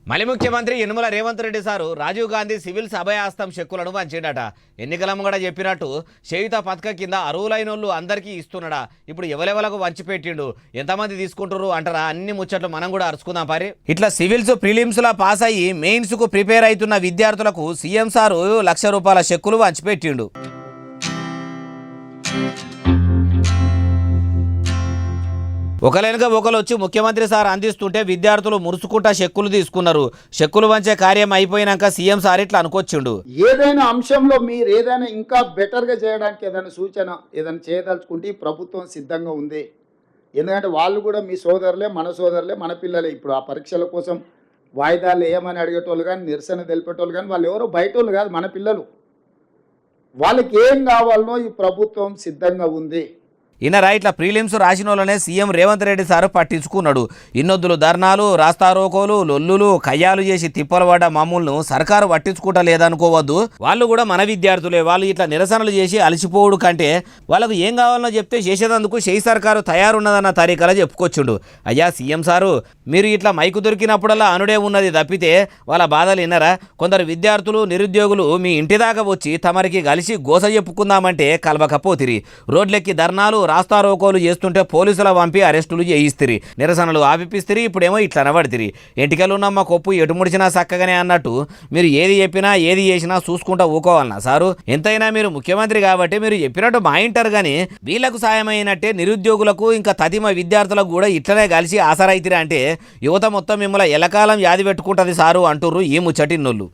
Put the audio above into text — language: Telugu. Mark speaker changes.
Speaker 1: మళ్ళీ ముఖ్యమంత్రి యనుమల రేవంత్ రెడ్డి సారు రాజీవ్ గాంధీ సివిల్స్ అభయాస్తం చెక్కులను పంచిండట. ఎన్నికలమ్మ కూడా చెప్పినట్టు చేయుత పథక కింద అరువులైనోళ్ళు అందరికీ ఇస్తున్నాడా. ఇప్పుడు ఎవరెవలకు వంచిపెట్టిండు, ఎంతమంది తీసుకుంటారు అంటారా? అన్ని ముచ్చట్లు మనం కూడా అరుచుకుందాం పారి. ఇట్లా సివిల్స్ ప్రిలిమ్స్ లా పాస్ అయ్యి మెయిన్స్ కు ప్రిపేర్ అవుతున్న విద్యార్థులకు సీఎం సారు ₹1,00,000 చెక్కులు వంచిపెట్టిండు. ఒకలేనుగా ఒకరు వచ్చి ముఖ్యమంత్రి సార్ అందిస్తుంటే విద్యార్థులు మురుసుకుంటా చెక్కులు తీసుకున్నారు. చెక్కులు వంచే కార్యం అయిపోయినాక సీఎం సార్ ఇట్లా అనుకొచ్చిండు.
Speaker 2: ఏదైనా అంశంలో మీరు ఏదైనా ఇంకా బెటర్గా చేయడానికి ఏదైనా సూచన ఏదైనా చేయదలుచుకుంటే ప్రభుత్వం సిద్ధంగా ఉంది. ఎందుకంటే వాళ్ళు కూడా మీ సోదరులే, మన సోదరులే, మన పిల్లలే. ఇప్పుడు ఆ పరీక్షల కోసం వాయిదాలు ఏమని అడిగేటోళ్ళు కానీ, నిరసన తెలిపేటోళ్ళు కానీ వాళ్ళు ఎవరో బయట వాళ్ళు కాదు, మన పిల్లలు. వాళ్ళకి ఏం కావాలనో ఈ ప్రభుత్వం సిద్ధంగా ఉంది.
Speaker 1: ఇన్నరా ఇట్లా ప్రీలిమ్స్ రాసిన వాళ్ళనే సీఎం రేవంత్ రెడ్డి సారు పట్టించుకున్నాడు. ఇన్నొద్దులు ధర్నాలు, రాస్తారోకోలు, లొల్లులు, కయ్యాలు చేసి తిప్పలు పడ్డ మామూలును సర్కారు పట్టించుకుంటా లేదనుకోవద్దు. వాళ్ళు కూడా మన విద్యార్థులే. వాళ్ళు ఇట్లా నిరసనలు చేసి అలసిపోవుడు కంటే వాళ్ళకు ఏం కావాలనో చెప్తే చేసేందుకు షెయి సర్కారు తయారున్నదన్న తరీకలా చెప్పుకొచ్చుండు. అయ్యా సీఎం సారు, మీరు ఇట్లా మైకు దొరికినప్పుడల్లా అనుడే ఉన్నది తప్పితే వాళ్ళ బాధలు విన్నరా? కొందరు విద్యార్థులు, నిరుద్యోగులు మీ ఇంటి దాకా వచ్చి తమరికి కలిసి గోస చెప్పుకుందామంటే కలవకపోతిరి. రోడ్లెక్కి ధర్నాలు, రాస్తారోకోలు చేస్తుంటే పోలీసుల పంపి అరెస్టులు చేయిస్తిరి, నిరసనలు ఆపిపిస్తిరి. ఇప్పుడేమో ఇట్లా అనబడితిరి. ఎంటికలున్నమ్మ కొప్పు ఎటు ముడిచినా చక్కగానే అన్నట్టు మీరు ఏది చెప్పినా ఏది చేసినా చూసుకుంటా ఊకోవాలన్నా సారు? ఎంతైనా మీరు ముఖ్యమంత్రి కాబట్టి మీరు చెప్పినట్టు మా ఇంటారు కానీ వీళ్లకు సాయమైనట్టే నిరుద్యోగులకు ఇంకా తదిమ విద్యార్థులకు కూడా ఇట్లనే కలిసి ఆసరైతిరి అంటే యువత మొత్తం మిమ్మల్ని ఎలకాలం యాది పెట్టుకుంటుంది సారు అంటుర్రు ఈ ముచ్చటిన్నోళ్ళు.